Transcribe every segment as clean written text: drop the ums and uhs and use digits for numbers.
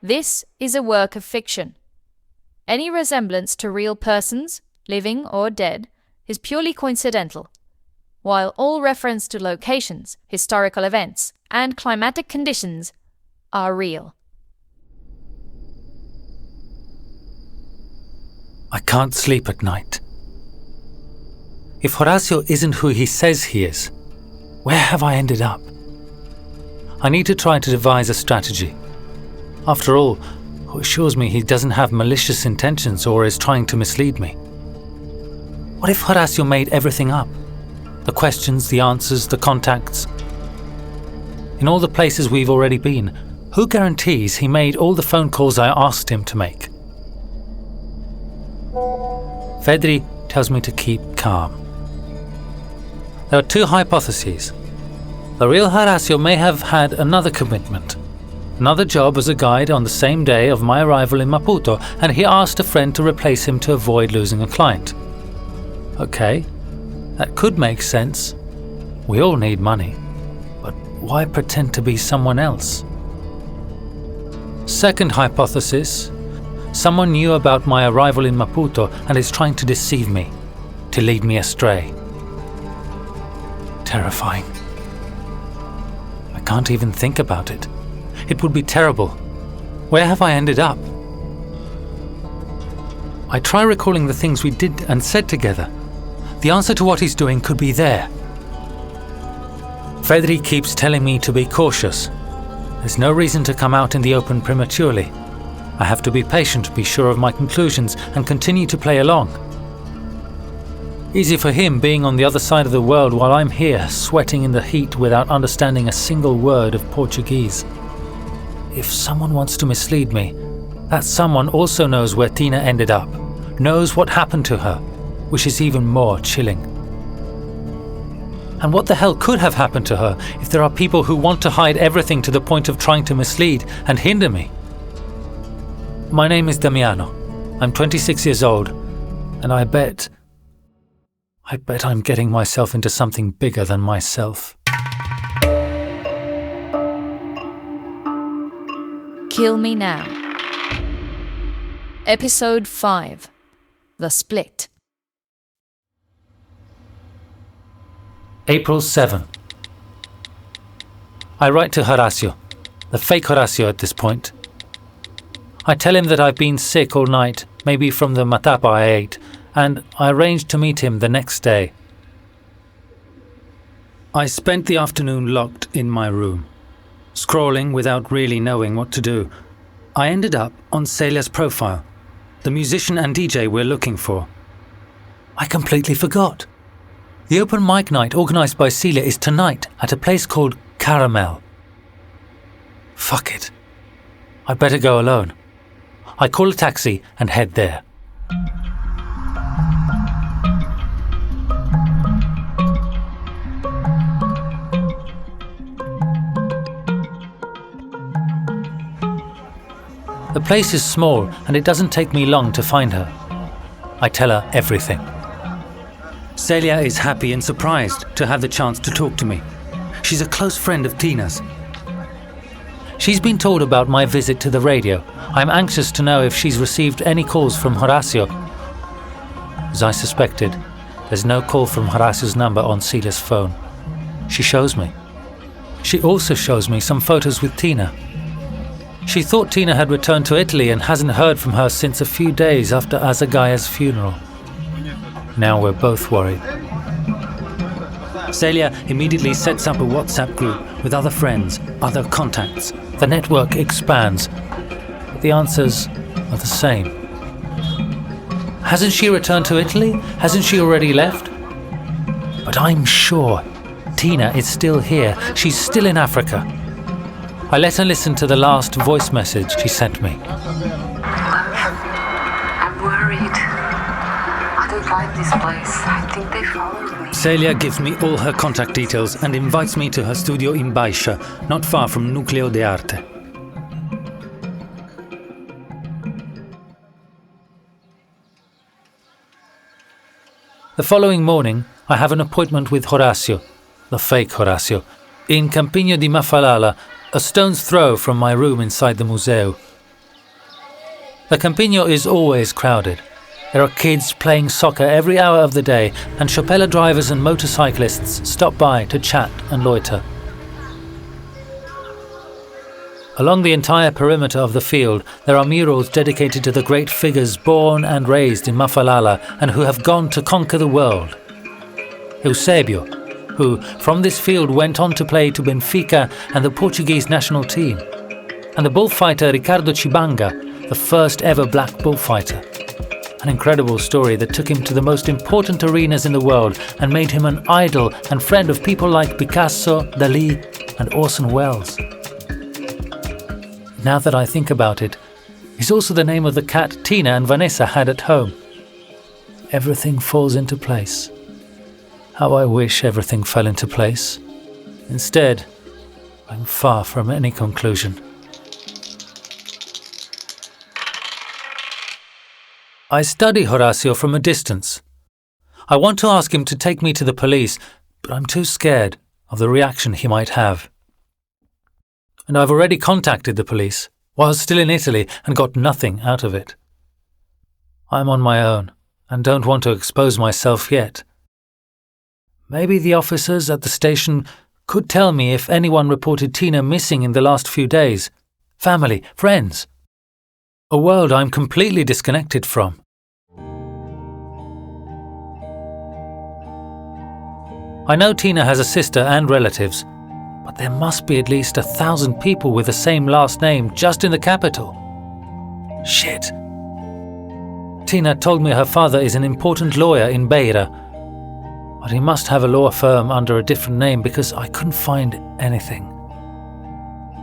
This is a work of fiction. Any resemblance to real persons, living or dead, is purely coincidental, while all reference to locations, historical events, and climatic conditions are real. I can't sleep at night. If Horacio isn't who he says he is, where have I ended up? I need to try to devise a strategy. After all, who assures me he doesn't have malicious intentions or is trying to mislead me? What if Horacio made everything up? The questions, the answers, the contacts. In all the places we've already been, who guarantees he made all the phone calls I asked him to make? Fedri tells me to keep calm. There are two hypotheses. The real Horacio may have had another commitment, another job as a guide on the same day of my arrival in Maputo, and he asked a friend to replace him to avoid losing a client. Okay, that could make sense. We all need money, but why pretend to be someone else? Second hypothesis. Someone knew about my arrival in Maputo and is trying to deceive me, to lead me astray. Terrifying. I can't even think about it. It would be terrible. Where have I ended up? I try recalling the things we did and said together. The answer to what he's doing could be there. Fedri keeps telling me to be cautious. There's no reason to come out in the open prematurely. I have to be patient, be sure of my conclusions, and continue to play along. Easy for him being on the other side of the world while I'm here, sweating in the heat without understanding a single word of Portuguese. If someone wants to mislead me, that someone also knows where Tina ended up, knows what happened to her, which is even more chilling. And what the hell could have happened to her if there are people who want to hide everything to the point of trying to mislead and hinder me? My name is Damiano. I'm 26 years old, and I bet I'm getting myself into something bigger than myself. Kill Me Now. Episode 5. The Split. April 7. I write to Horacio, the fake Horacio at this point. I tell him that I've been sick all night, maybe from the matapa I ate, and I arranged to meet him the next day. I spent the afternoon locked in my room, scrolling without really knowing what to do. I ended up on Celia's profile, the musician and DJ we're looking for. I completely forgot. The open mic night organised by Celia is tonight at a place called Caramel. Fuck it. I'd better go alone. I call a taxi and head there. The place is small and it doesn't take me long to find her. I tell her everything. Celia is happy and surprised to have the chance to talk to me. She's a close friend of Tina's. She's been told about my visit to the radio. I'm anxious to know if she's received any calls from Horacio. As I suspected, there's no call from Horacio's number on Celia's phone. She shows me. She also shows me some photos with Tina. She thought Tina had returned to Italy and hasn't heard from her since a few days after Azagaya's funeral. Now we're both worried. Celia immediately sets up a WhatsApp group with other friends, other contacts. The network expands, but the answers are the same. Hasn't she returned to Italy? Hasn't she already left? But I'm sure Tina is still here. She's still in Africa. I let her listen to the last voice message she sent me. I'm worried. I don't like this place. I think they followed me. Celia gives me all her contact details and invites me to her studio in Beira, not far from Núcleo de Arte. The following morning, I have an appointment with Horacio, the fake Horacio, in Campigno di Mafalala, a stone's throw from my room inside the museo. The Campino is always crowded. There are kids playing soccer every hour of the day, and chopella drivers and motorcyclists stop by to chat and loiter. Along the entire perimeter of the field, there are murals dedicated to the great figures born and raised in Mafalala and who have gone to conquer the world. Eusebio, who from this field went on to play to Benfica and the Portuguese national team, and the bullfighter Ricardo Chibanga, the first ever black bullfighter. An incredible story that took him to the most important arenas in the world and made him an idol and friend of people like Picasso, Dalí, and Orson Welles. Now that I think about it, it's also the name of the cat Tina and Vanessa had at home. Everything falls into place. How I wish everything fell into place. Instead, I'm far from any conclusion. I study Horacio from a distance. I want to ask him to take me to the police, but I'm too scared of the reaction he might have. And I've already contacted the police while still in Italy and got nothing out of it. I'm on my own and don't want to expose myself yet. Maybe the officers at the station could tell me if anyone reported Tina missing in the last few days. Family, friends. A world I'm completely disconnected from. I know Tina has a sister and relatives, but there must be at least 1,000 people with the same last name just in the capital. Shit. Tina told me her father is an important lawyer in Beira, but he must have a law firm under a different name because I couldn't find anything.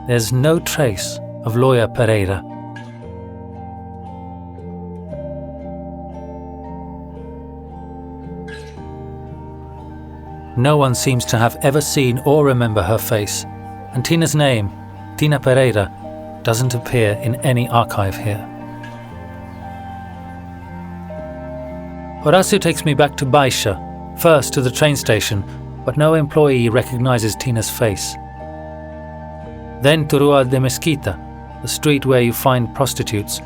There's no trace of lawyer Pereira. No one seems to have ever seen or remember her face, and Tina's name, Tina Pereira, doesn't appear in any archive here. Horacio takes me back to Beira, first to the train station, but no employee recognizes Tina's face. Then to Rua de Mesquita, the street where you find prostitutes.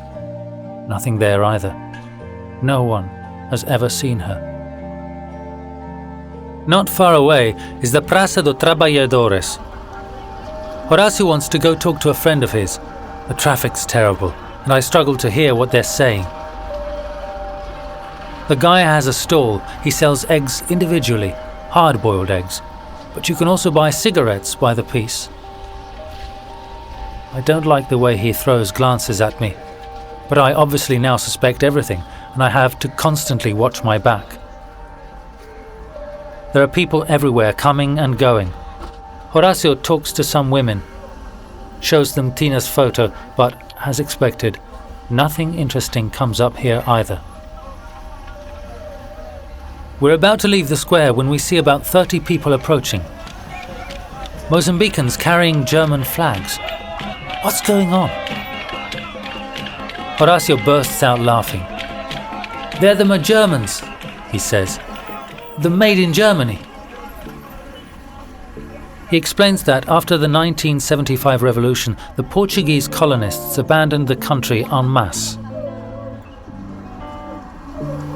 Nothing there either. No one has ever seen her. Not far away is the Praça dos Trabalhadores. Horacio wants to go talk to a friend of his. The traffic's terrible, and I struggle to hear what they're saying. The guy has a stall. He sells eggs individually, hard-boiled eggs, but you can also buy cigarettes by the piece. I don't like the way he throws glances at me, but I obviously now suspect everything, and I have to constantly watch my back. There are people everywhere coming and going. Horacio talks to some women, shows them Tina's photo, but, as expected, nothing interesting comes up here either. We're about to leave the square when we see about 30 people approaching. Mozambicans carrying German flags. What's going on? Horacio bursts out laughing. They're the Germans, he says. The Made in Germany. He explains that after the 1975 revolution, the Portuguese colonists abandoned the country en masse.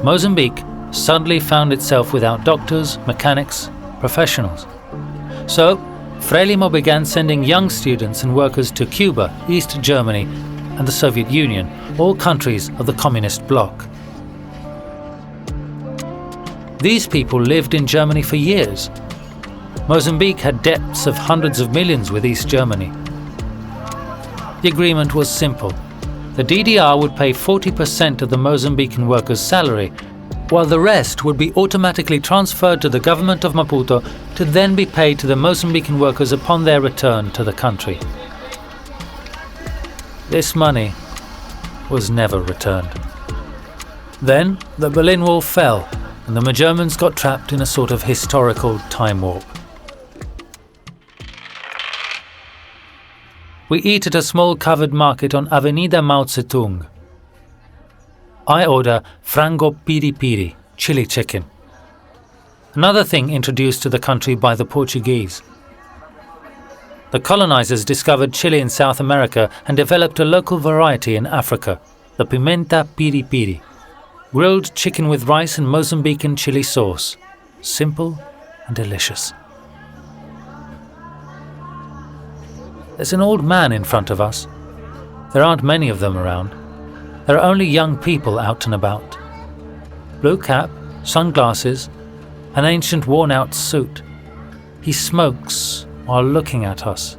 Mozambique suddenly found itself without doctors, mechanics, professionals. So, Frelimo began sending young students and workers to Cuba, East Germany, and the Soviet Union, all countries of the communist bloc. These people lived in Germany for years. Mozambique had debts of hundreds of millions with East Germany. The agreement was simple. The DDR would pay 40% of the Mozambican workers' salary, while the rest would be automatically transferred to the government of Maputo to then be paid to the Mozambican workers upon their return to the country. This money was never returned. Then the Berlin Wall fell, and the Germans got trapped in a sort of historical time warp. We eat at a small covered market on Avenida Mao Zedong. I order frango piri piri, chili chicken. Another thing introduced to the country by the Portuguese. The colonizers discovered chili in South America and developed a local variety in Africa, the pimenta piri piri, grilled chicken with rice and Mozambican chili sauce. Simple and delicious. There's an old man in front of us. There aren't many of them around. There are only young people out and about. Blue cap, sunglasses, an ancient worn-out suit. He smokes while looking at us.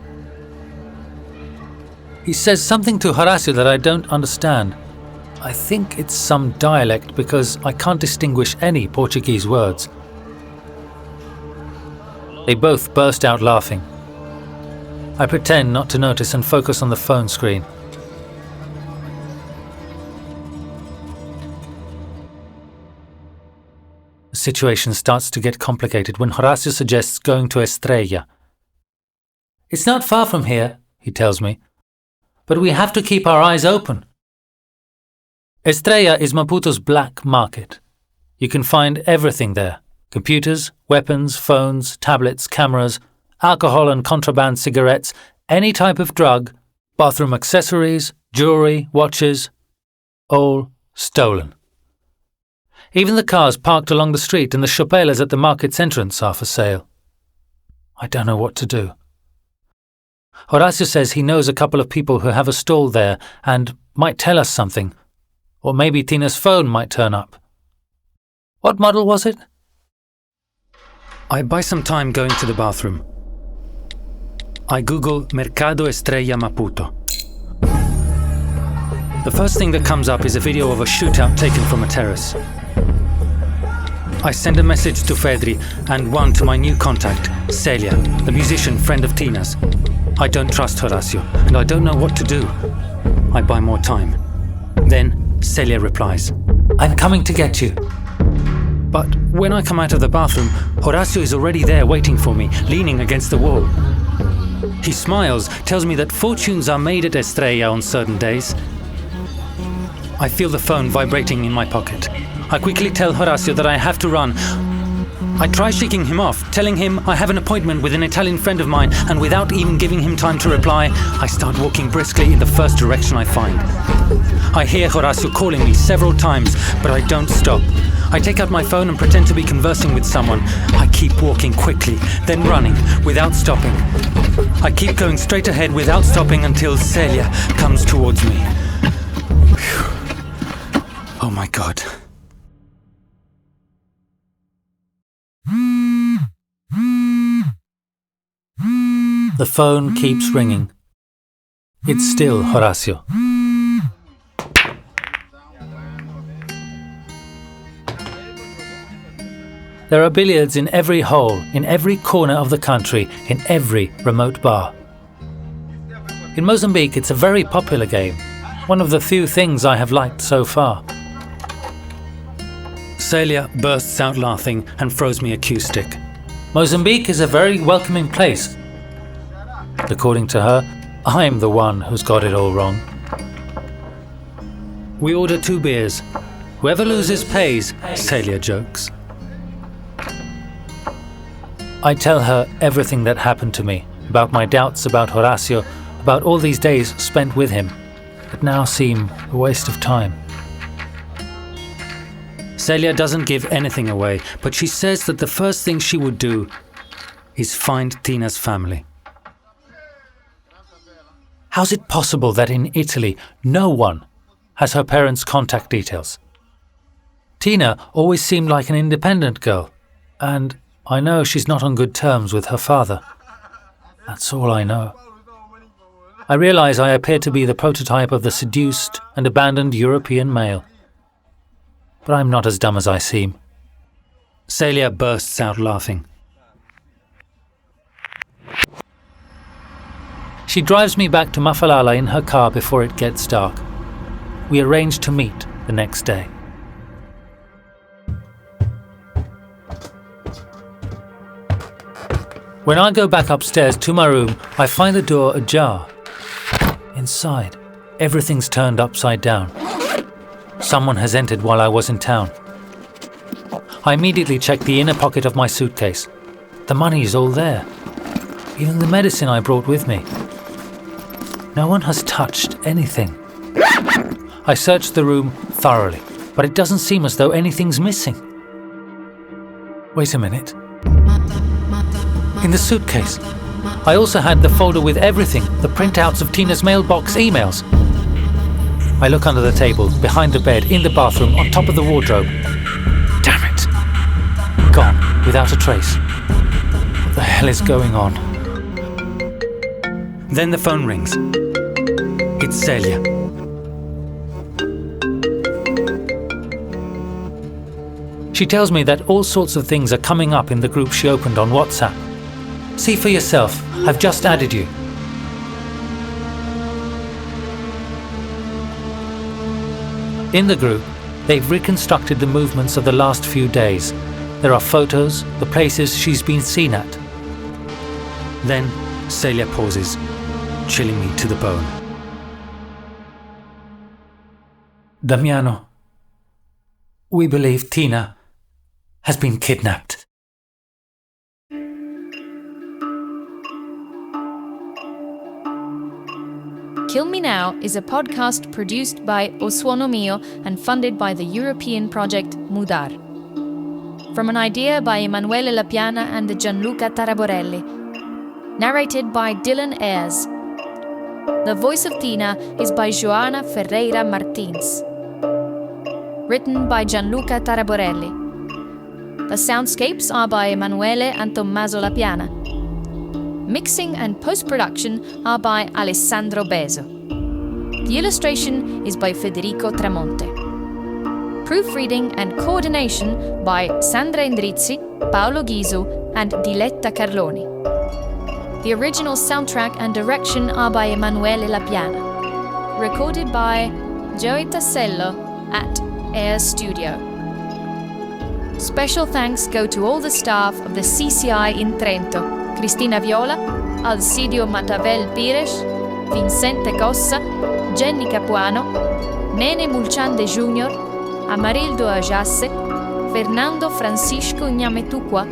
He says something to Horacio that I don't understand. I think it's some dialect because I can't distinguish any Portuguese words. They both burst out laughing. I pretend not to notice and focus on the phone screen. The situation starts to get complicated when Horacio suggests going to Estrela. It's not far from here, he tells me, but we have to keep our eyes open. Estrela is Maputo's black market. You can find everything there. Computers, weapons, phones, tablets, cameras, alcohol and contraband cigarettes, any type of drug, bathroom accessories, jewelry, watches, all stolen. Even the cars parked along the street and the chopelas at the market's entrance are for sale. I don't know what to do. Horacio says he knows a couple of people who have a stall there and might tell us something. Or maybe Tina's phone might turn up. What model was it? I buy some time going to the bathroom. I Google Mercado Estrella Maputo. The first thing that comes up is a video of a shootout taken from a terrace. I send a message to Fedri and one to my new contact, Celia, the musician friend of Tina's. I don't trust Horacio, and I don't know what to do. I buy more time. Then Celia replies, "I'm coming to get you." But when I come out of the bathroom, Horacio is already there waiting for me, leaning against the wall. He smiles, tells me that fortunes are made at Estrella on certain days. I feel the phone vibrating in my pocket. I quickly tell Horacio that I have to run. I try shaking him off, telling him I have an appointment with an Italian friend of mine, and without even giving him time to reply, I start walking briskly in the first direction I find. I hear Horacio calling me several times, but I don't stop. I take out my phone and pretend to be conversing with someone. I keep walking quickly, then running, without stopping. I keep going straight ahead without stopping until Celia comes towards me. Whew. Oh my God. The phone keeps ringing. It's still Horacio. There are billiards in every hole, in every corner of the country, in every remote bar. In Mozambique, it's a very popular game, one of the few things I have liked so far. Celia bursts out laughing and throws me a cue stick. Mozambique is a very welcoming place. According to her, I'm the one who's got it all wrong. We order 2 beers. Whoever loses pays, Celia jokes. I tell her everything that happened to me, about my doubts about Horacio, about all these days spent with him, that now seem a waste of time. Celia doesn't give anything away, but she says that the first thing she would do is find Tina's family. How's it possible that in Italy no one has her parents' contact details? Tina always seemed like an independent girl, and I know she's not on good terms with her father. That's all I know. I realize I appear to be the prototype of the seduced and abandoned European male. But I'm not as dumb as I seem. Celia bursts out laughing. She drives me back to Mafalala in her car before it gets dark. We arrange to meet the next day. When I go back upstairs to my room, I find the door ajar. Inside, everything's turned upside down. Someone has entered while I was in town. I immediately check the inner pocket of my suitcase. The money is all there. Even the medicine I brought with me. No one has touched anything. I searched the room thoroughly, but it doesn't seem as though anything's missing. Wait a minute. In the suitcase, I also had the folder with everything, the printouts of Tina's mailbox emails. I look under the table, behind the bed, in the bathroom, on top of the wardrobe. Damn it! Gone, without a trace. What the hell is going on? Then the phone rings. It's Celia. She tells me that all sorts of things are coming up in the group she opened on WhatsApp. See for yourself, I've just added you. In the group, they've reconstructed the movements of the last few days. There are photos, the places she's been seen at. Then Celia pauses, chilling me to the bone. Damiano, we believe Tina has been kidnapped. Kill Me Now is a podcast produced by O Suono Mio and funded by the European project Mudar. From an idea by Emanuele Lapiana and Gianluca Taraborelli. Narrated by Dylan Ayres. The voice of Tina is by Joana Ferreira Martins. Written by Gianluca Taraborelli. The soundscapes are by Emanuele and Tommaso Lapiana. Mixing and post-production are by Alessandro Beso. The illustration is by Federico Tramonte. Proofreading and coordination by Sandra Endrizzi, Paolo Ghisu, and Diletta Carloni. The original soundtrack and direction are by Emanuele Lapiana. Recorded by Joey Tassello at Air Studio. Special thanks go to all the staff of the CCI in Trento: Cristina Viola, Alcidio Matavel Pires, Vincente Cossa, Jenny Capuano, Nene Mulciande Jr., Amarildo Ajasse, Fernando Francisco Nyametukwa,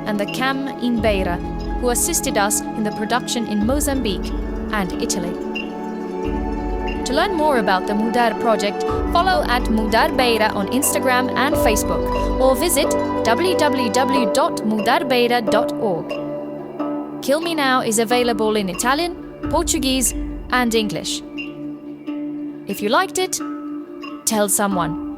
and the CAM in Beira, who assisted us in the production in Mozambique and Italy. To learn more about the Mudar project, follow at Mudar Beira on Instagram and Facebook, or visit www.mudarbeira.org. Kill Me Now is available in Italian, Portuguese, and English. If you liked it, tell someone.